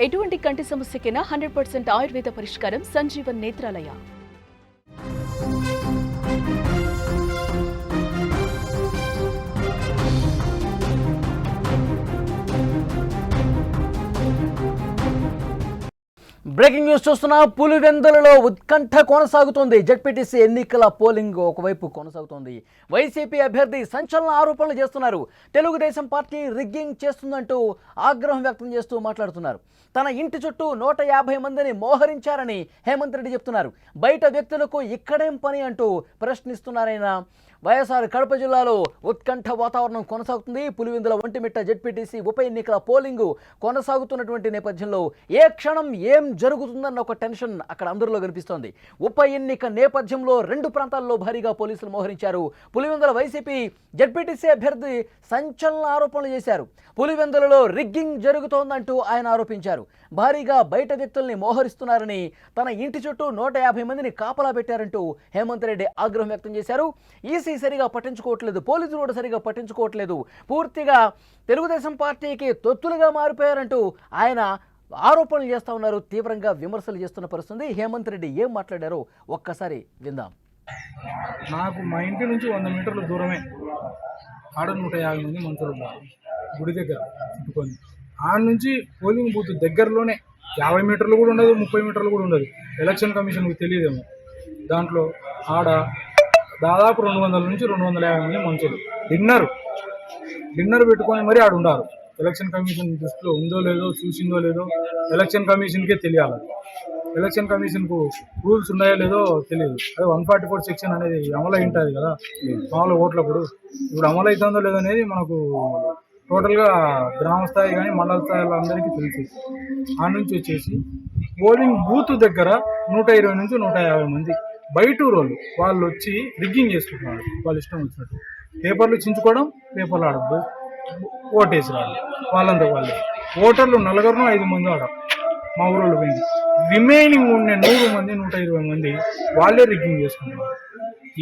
ఎటువంటి కంటి సమస్యకైనా 100% ఆయుర్వేద పరిష్కారం సంజీవన్ నేత్రాలయ. బ్రేకింగ్ న్యూస్ చూస్తున్నా. పులివెందులలో ఉత్కంఠ కొనసాగుతోంది. జెడ్పీటీసీ ఎన్నికల పోలింగ్ ఒకవైపు కొనసాగుతోంది. వైసీపీ అభ్యర్థి సంచలన ఆరోపణలు చేస్తున్నారు. తెలుగుదేశం పార్టీ రిగ్గింగ్ చేస్తుందంటూ ఆగ్రహం వ్యక్తం చేస్తూ మాట్లాడుతున్నారు. తన ఇంటి చుట్టూ 150 మందిని మోహరించారని హేమంత్ రెడ్డి చెప్తున్నారు. బయట వ్యక్తులకు ఇక్కడేం పని అంటూ ప్రశ్నిస్తున్నారైనా. వైఎస్ఆర్ కడప జిల్లాలో ఉత్కంఠ వాతావరణం కొనసాగుతుంది. పులివెందుల ఒంటిమిట్ట జెడ్పీటీసీ ఉప ఎన్నికల పోలింగు కొనసాగుతున్నటువంటి నేపథ్యంలో ఏ క్షణం ఏం జరుగుతుందన్న ఒక టెన్షన్ అక్కడ అందరిలో కనిపిస్తోంది. ఉప ఎన్నిక నేపథ్యంలో 2 ప్రాంతాల్లో భారీగా పోలీసులు మోహరించారు. పులివెందుల వైసీపీ జెడ్పీటీసీ అభ్యర్థి సంచలన ఆరోపణలు చేశారు. పులివెందులలో రిగ్గింగ్ జరుగుతోందంటూ ఆయన ఆరోపించారు. భారీగా బయట వ్యక్తుల్ని మోహరిస్తున్నారని, తన ఇంటి చుట్టూ 150 మందిని కాపలా పెట్టారంటూ హేమంత్ రెడ్డి ఆగ్రహం వ్యక్తం చేశారు. ఈసీ సరిగా పట్టించుకోవట్లేదు, పోలీసులు కూడా సరిగా పట్టించుకోవట్లేదు, పూర్తిగా తెలుగుదేశం పార్టీకి తొత్తులుగా మారిపోయారంటూ ఆయన ఆరోపణలు చేస్తూ ఉన్నారు. తీవ్రంగా విమర్శలు చేస్తున్న పరిస్థితి. హేమంత్ రెడ్డి ఏం మాట్లాడారో ఒక్కసారి విందాం. నాకు మా ఇంటి నుంచి 100 మీటర్ల దూరమే ఆడ 150 మంది మనుషులు ఉన్నారు గుడి దగ్గర చుట్టుకొని. ఆడ నుంచి పోలింగ్ బూత్ దగ్గరలోనే 50 మీటర్లు కూడా ఉండదు, 30 మీటర్లు కూడా ఉండదు. ఎలక్షన్ కమిషన్కి తెలియదేమో. దాంట్లో ఆడ దాదాపు 200 నుంచి 250 మంది మనుషులు డిన్నర్ పెట్టుకొని మరీ ఆడ ఉండారు. ఎలక్షన్ కమిషన్ దృష్టిలో ఉందో లేదో, చూసిందో లేదో ఎలక్షన్ కమిషన్కే తెలియాలి. ఎలక్షన్ కమిషన్కు రూల్స్ ఉన్నాయో లేదో తెలియదు. అదే 144 సెక్షన్ అనేది అమలు అయి ఉంటుంది కదా మామూలు ఓట్లప్పుడు. ఇప్పుడు అమలు అవుతుందో లేదో అనేది మనకు టోటల్గా గ్రామ స్థాయి కానీ మండల స్థాయిలో అందరికీ తెలుసు. ఆ నుంచి వచ్చేసి పోలింగ్ బూత్ దగ్గర 120 నుంచి 150 మంది బయటూరోళ్ళు వాళ్ళు వచ్చి రిగ్గింగ్ చేసుకుంటున్నారు. వాళ్ళు ఇష్టం వచ్చినట్టు పేపర్లు చించుకోవడం, పేపర్లు ఆడద్దు, ఓటేసి రాదు. వాళ్ళంతా వాళ్ళు ఓటర్లు 4-5 మంది ఆడ మా ఊరోళ్ళు పోయింది. రిమైనింగ్ ఉండే 100 మంది 120 మంది వాళ్ళే రిగ్గింగ్ చేసుకుంటున్నారు.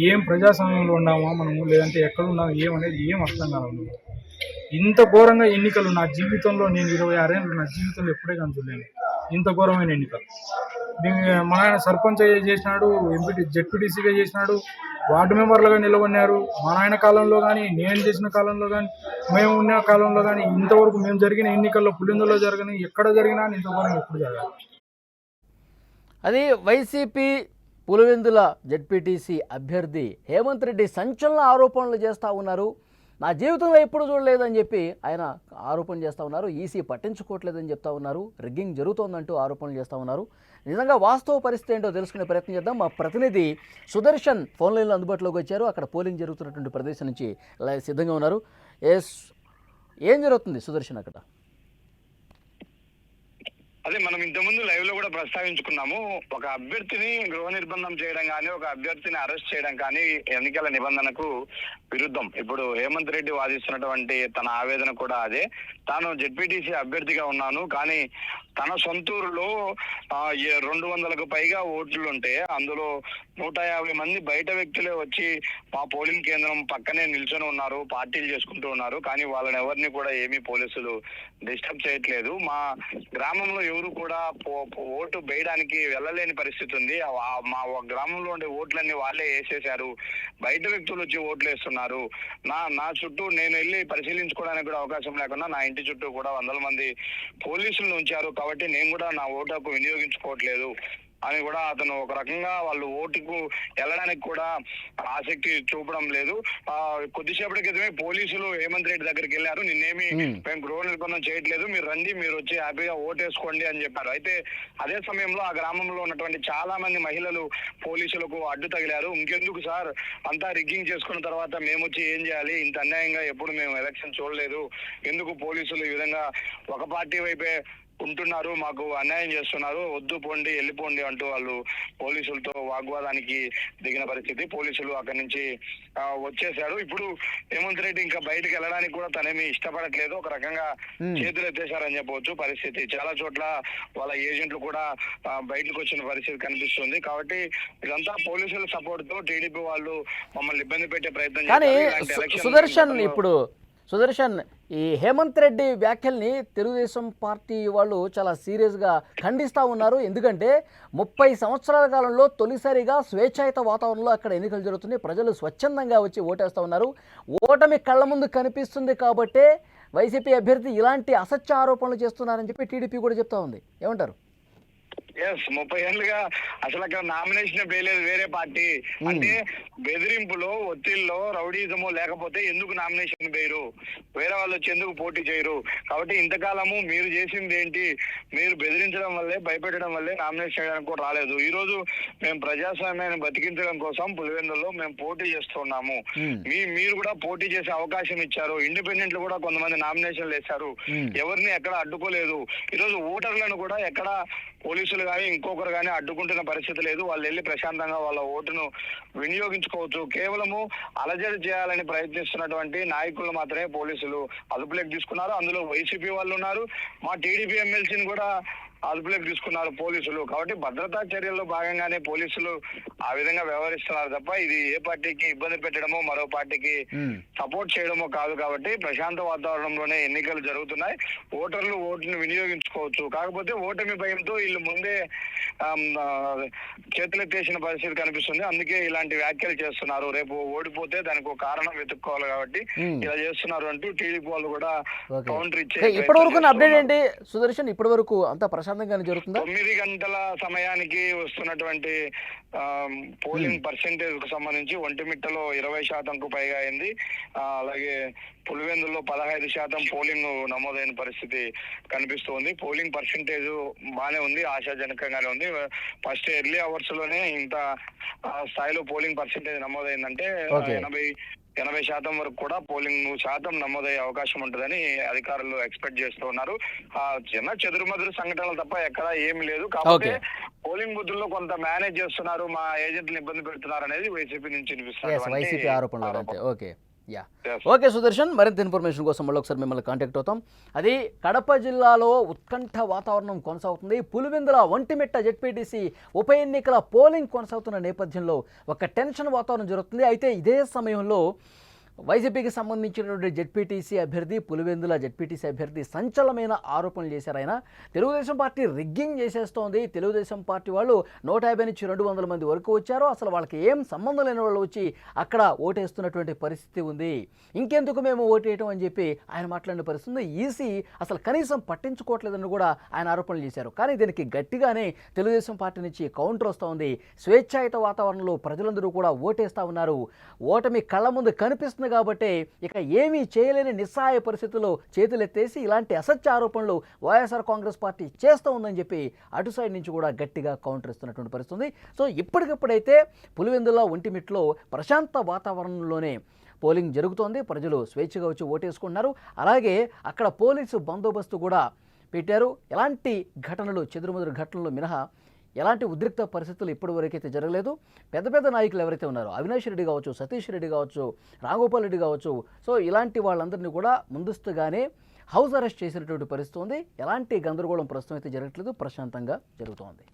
ఏం ప్రజాస్వామ్యంలో ఉన్నామా మనము, లేదంటే ఎక్కడ ఉన్నామా ఏమనేది ఏం అర్థం కాదు. ఇంత ఘోరంగా ఎన్నికలు నా జీవితంలో, నేను 26 ఏళ్ళు నా జీవితంలో ఎప్పుడే కనుకోలేను ఇంత ఘోరమైన ఎన్నికలు. మా ఆయన సర్పంచ్ చేసినాడు, జెడ్పీటీసీగా చేసినాడు, వార్డు మెంబర్లుగా నిలబడినారు. మా నాయన కాలంలో కానీ, నేను చేసిన కాలంలో కానీ, మేము ఉన్న కాలంలో కానీ ఇంతవరకు మేము జరిగిన ఎన్నికల్లో పులివెందులో జరిగిన ఎక్కడ జరిగినా ఇంతవరకు ఎప్పుడు జరగాలి. అది వైసీపీ పులివెందుల జెడ్పీటీసీ అభ్యర్థి హేమంత్ రెడ్డి సంచలన ఆరోపణలు చేస్తూ ఉన్నారు. నా జీవితంలో ఎప్పుడు చూడలేదని చెప్పి ఆయన ఆరోపణ చేస్తూ ఉన్నారు. ఈసీ పట్టించుకోవట్లేదని చెప్తా ఉన్నారు. రిగ్గింగ్ జరుగుతోందంటూ ఆరోపణలు చేస్తూ ఉన్నారు. నిజంగా వాస్తవ పరిస్థితి ఏంటో తెలుసుకునే ప్రయత్నం చేద్దాం. మా ప్రతినిధి సుదర్శన్ ఫోన్ లైన్లో అందుబాటులోకి వచ్చారు. అక్కడ పోలింగ్ జరుగుతున్నటువంటి ప్రదేశం నుంచి సిద్ధంగా ఉన్నారు. ఏం జరుగుతుంది సుదర్శన్ అక్కడ? అదే మనం ఇంతకుముందు లైవ్ లో కూడా ప్రస్తావించుకున్నాము. ఒక అభ్యర్థిని గృహ నిర్బంధం చేయడం కానీ, ఒక అభ్యర్థిని అరెస్ట్ చేయడం కానీ ఎన్నికల నిబంధనకు విరుద్ధం. ఇప్పుడు హేమంత్ రెడ్డి వాదిస్తున్నటువంటి తన ఆవేదన కూడా అదే. తాను జెడ్పీటీసీ అభ్యర్థిగా ఉన్నాను, కానీ తన సొంతూరులో 200కు పైగా ఓట్లు ఉంటే అందులో 150 మంది బయట వ్యక్తులే వచ్చి మా పోలింగ్ కేంద్రం పక్కనే నిల్చొని ఉన్నారు, పార్టీలు చేసుకుంటూ ఉన్నారు. కానీ వాళ్ళని ఎవరిని కూడా ఏమీ పోలీసులు డిస్టర్బ్ చేయట్లేదు. మా గ్రామంలో ఎవరు కూడా ఓటు వేయడానికి వెళ్ళలేని పరిస్థితి ఉంది. మా గ్రామంలో ఉండే ఓట్లన్నీ వాళ్ళే వేసేశారు. బయట వ్యక్తులు వచ్చి ఓట్లు వేస్తున్నారు. నా చుట్టూ నేను వెళ్ళి పరిశీలించుకోవడానికి కూడా అవకాశం లేకుండా నా ఇంటి చుట్టూ కూడా 100 మంది పోలీసులు ఉంచారు. కాబట్టి నేను కూడా నా ఓటు హక్కు వినియోగించుకోవట్లేదు అని కూడా అతను ఒక రకంగా వాళ్ళు ఓటుకు వెళ్ళడానికి కూడా ఆసక్తి చూపడం లేదు. కొద్దిసేపటి క్రితమే పోలీసులు హేమంత్ రెడ్డి దగ్గరికి వెళ్ళారు. నిన్నేమి మేము గృహ నిర్బంధం చేయట్లేదు, మీరు రండి, మీరు వచ్చి హ్యాపీగా ఓటేసుకోండి అని చెప్పారు. అయితే అదే సమయంలో ఆ గ్రామంలో ఉన్నటువంటి చాలా మంది మహిళలు పోలీసులకు అడ్డు తగిలారు. ఇంకెందుకు సార్, అంతా రిగ్గింగ్ చేసుకున్న తర్వాత మేము వచ్చి ఏం చేయాలి, ఇంత అన్యాయంగా ఎప్పుడు మేము ఎలక్షన్ చూడలేదు, ఎందుకు పోలీసులు ఈ విధంగా ఒక పార్టీ వైపే ఉంటున్నారు, మాకు అన్యాయం చేస్తున్నారు, వద్దు పోండి వెళ్ళిపోండి అంటూ వాళ్ళు పోలీసులతో వాగ్వాదానికి దిగిన పరిస్థితి. పోలీసులు అక్కడి నుంచి వచ్చేశారు. ఇప్పుడు హేమంత్ రెడ్డి ఇంకా బయటకు వెళ్ళడానికి కూడా తనేమి ఇష్టపడట్లేదు. ఒక రకంగా చేతులు ఎత్తేశారని చెప్పవచ్చు. పరిస్థితి చాలా చోట్ల వాళ్ళ ఏజెంట్లు కూడా బయటకు వచ్చిన పరిస్థితి కనిపిస్తుంది. కాబట్టి ఇదంతా పోలీసుల సపోర్ట్ తో టీడీపీ వాళ్ళు మమ్మల్ని ఇబ్బంది పెట్టే ప్రయత్నం చేస్తారు. సుదర్శన్, ఇప్పుడు సుదర్శన్, ఈ హేమంత్ రెడ్డి వ్యాఖ్యల్ని తెలుగుదేశం పార్టీ వాళ్ళు చాలా సీరియస్గా ఖండిస్తూ ఉన్నారు. ఎందుకంటే 30 సంవత్సరాల కాలంలో తొలిసారిగా స్వేచ్ఛాయుత వాతావరణంలో అక్కడ ఎన్నికలు జరుగుతున్నాయి. ప్రజలు స్వచ్ఛందంగా వచ్చి ఓటేస్తూ ఉన్నారు. ఓటమి కళ్ళ ముందు కనిపిస్తుంది కాబట్టే వైసీపీ అభ్యర్థి ఇలాంటి అసత్య ఆరోపణలు చేస్తున్నారని చెప్పి టీడీపీ కూడా చెప్తా ఉంది. ఏమంటారు? 30 ఏళ్ళుగా అసలు అక్కడ నామినేషన్ వేయలేదు వేరే పార్టీ. అంటే బెదిరింపులో, ఒత్తిడిలో, రౌడీజమో లేకపోతే ఎందుకు నామినేషన్ వేయరు, వేరే వాళ్ళు వచ్చి ఎందుకు పోటీ చేయరు? కాబట్టి ఇంతకాలము మీరు చేసింది ఏంటి? మీరు బెదిరించడం వల్లే, భయపెట్టడం వల్లే నామినేషన్ చేయడానికి కూడా రాలేదు. ఈ రోజు మేము ప్రజాస్వామ్యాన్ని బతికించడం కోసం పులివెందుల్లో మేము పోటీ చేస్తున్నాము. మీరు కూడా పోటీ చేసే అవకాశం ఇచ్చారు. ఇండిపెండెంట్లు కూడా కొంతమంది నామినేషన్లు వేశారు. ఎవరిని ఎక్కడ అడ్డుకోలేదు. ఈ రోజు ఓటర్లను కూడా ఎక్కడ పోలీసులు కానీ ఇంకొకరు కానీ అడ్డుకుంటున్న పరిస్థితి లేదు. వాళ్ళు వెళ్ళి ప్రశాంతంగా వాళ్ళ ఓటును వినియోగించుకోవచ్చు. కేవలము అలజడి చేయాలని ప్రయత్నిస్తున్నటువంటి నాయకులు మాత్రమే పోలీసులు అదుపులోకి తీసుకున్నారు. అందులో వైసీపీ వాళ్ళు ఉన్నారు. మా టీడీపీ ఎమ్మెల్సీని కూడా అదుపులోకి తీసుకున్నారు పోలీసులు. కాబట్టి భద్రతా చర్యల్లో భాగంగానే పోలీసులు ఆ విధంగా వ్యవహరిస్తున్నారు తప్ప ఇది ఏ పార్టీకి ఇబ్బంది పెట్టడమో, మరో పార్టీకి సపోర్ట్ చేయడమో కాదు. కాబట్టి ప్రశాంత వాతావరణంలోనే ఎన్నికలు జరుగుతున్నాయి. ఓటర్లు ఓటును వినియోగించుకోవచ్చు. కాకపోతే ఓటమి భయంతో వీళ్ళు ముందే చేతులెత్తేసిన పరిస్థితి కనిపిస్తుంది. అందుకే ఇలాంటి వ్యాఖ్యలు చేస్తున్నారు. రేపు ఓడిపోతే దానికి ఒక కారణం వెతుక్కోవాలి కాబట్టి ఇలా చేస్తున్నారు అంటూ టీడీపీ వాళ్ళు కూడా కౌంటర్ ఇచ్చే. ఇప్పటి వరకు అప్డేట్ ఏంటి సుదర్శన్? ఇప్పటి వరకు అంతా ప్రశాంతంగానే జరుగుతుందా? 9 గంటల సమయానికి వస్తున్నటువంటి పోలింగ్ పర్సెంటేజ్ కు సంబంధించి ఒంటిమిట్టలో 20% పైగా అయింది. అలాగే పులివెందుల్లో 15% పోలింగ్ నమోదైన పరిస్థితి కనిపిస్తుంది. పోలింగ్ పర్సెంటేజ్ బాగానే ఉంది, ఆశాజనకంగానే ఉంది. ఫస్ట్ ఎర్లీ అవర్స్ లోనే ఇంత స్థాయిలో పోలింగ్ పర్సెంటేజ్ నమోదైందంటే 80% వరకు కూడా పోలింగ్ శాతం నమోదయ్యే అవకాశం ఉంటుందని అధికారులు ఎక్స్పెక్ట్ చేస్తూ ఉన్నారు. చిన్న చెదురుమదురు సంఘటనలు తప్ప ఎక్కడా ఏమి లేదు. కాకపోతే పోలింగ్ బూతుల్లో కొంత మేనేజ్ చేస్తున్నారు, మా ఏజెంట్లు ఇబ్బంది పెడుతున్నారు అనేది వైసీపీ నుంచి వైసీపీ ఆరోపణలు. ఓకే సుదర్శన్, మరింత ఇన్ఫర్మేషన్ కోసం మళ్ళీ ఒకసారి మిమ్మల్ని కాంటాక్ట్ అవుతాం. అది కడప జిల్లాలో ఉత్కంఠ వాతావరణం కొనసాగుతుంది. పులివెందుల ఒంటిమిట్ట జెడ్పీటీసీ ఉప ఎన్నికల పోలింగ్ కొనసాగుతున్న నేపథ్యంలో ఒక టెన్షన్ వాతావరణం జరుగుతుంది. అయితే ఇదే సమయంలో వైసీపీకి సంబంధించినటువంటి జెడ్పీటీసీ అభ్యర్థి, పులివెందుల జెడ్పీటీసీ అభ్యర్థి సంచలనమైన ఆరోపణలు చేశారు. ఆయన తెలుగుదేశం పార్టీ రిగ్గింగ్ చేసేస్తోంది, తెలుగుదేశం పార్టీ వాళ్ళు 150 నుంచి 200 మంది వరకు వచ్చారు, అసలు వాళ్ళకి ఏం సంబంధం లేని వాళ్ళు వచ్చి అక్కడ ఓటేస్తున్నటువంటి పరిస్థితి ఉంది, ఇంకెందుకు మేము ఓటేయటం అని చెప్పి ఆయన మాట్లాడిన పరిస్థితి. ఈసీ అసలు కనీసం పట్టించుకోవట్లేదని కూడా ఆయన ఆరోపణలు చేశారు. కానీ దీనికి గట్టిగానే తెలుగుదేశం పార్టీ నుంచి కౌంటర్ వస్తూ ఉంది. స్వేచ్ఛాయుత వాతావరణంలో ప్రజలందరూ కూడా ఓటేస్తూ ఉన్నారు. ఓటమి కళ్ళ ముందు కనిపిస్తుంది కాబట్టి ఇక ఏమీ చేయలేని నిస్సహాయ పరిస్థితుల్లో చేతులెత్తేసి ఇలాంటి అసత్య ఆరోపణలు వైఎస్ఆర్ కాంగ్రెస్ పార్టీ చేస్తూ ఉందని చెప్పి అటు సైడ్ నుంచి కూడా గట్టిగా కౌంటర్ ఇస్తున్నటువంటి పరిస్థితి. సో ఇప్పటికిప్పుడైతే పులివెందుల ఒంటిమిట్లో ప్రశాంత వాతావరణంలోనే పోలింగ్ జరుగుతోంది. ప్రజలు స్వేచ్ఛగా వచ్చి ఓటేసుకుంటున్నారు. అలాగే అక్కడ పోలీసు బందోబస్తు కూడా పెట్టారు. ఎలాంటి ఘటనలు, చెదురుమదురు ఘటనలు మినహా ఎలాంటి ఉద్రిక్త పరిస్థితులు ఇప్పటివరకైతే జరగలేదు. పెద్ద పెద్ద నాయకులు ఎవరైతే ఉన్నారో, అవినాష్ రెడ్డి కావచ్చు, సతీష్ రెడ్డి కావచ్చు, రాఘోపాల్ రెడ్డి కావచ్చు, సో ఇలాంటి వాళ్ళందరినీ కూడా ముందస్తుగానే హౌస్ అరెస్ట్ చేసినటువంటి పరిస్థితి ఉంది. ఎలాంటి గందరగోళం ప్రస్తుతం అయితే జరగట్లేదు, ప్రశాంతంగా జరుగుతోంది.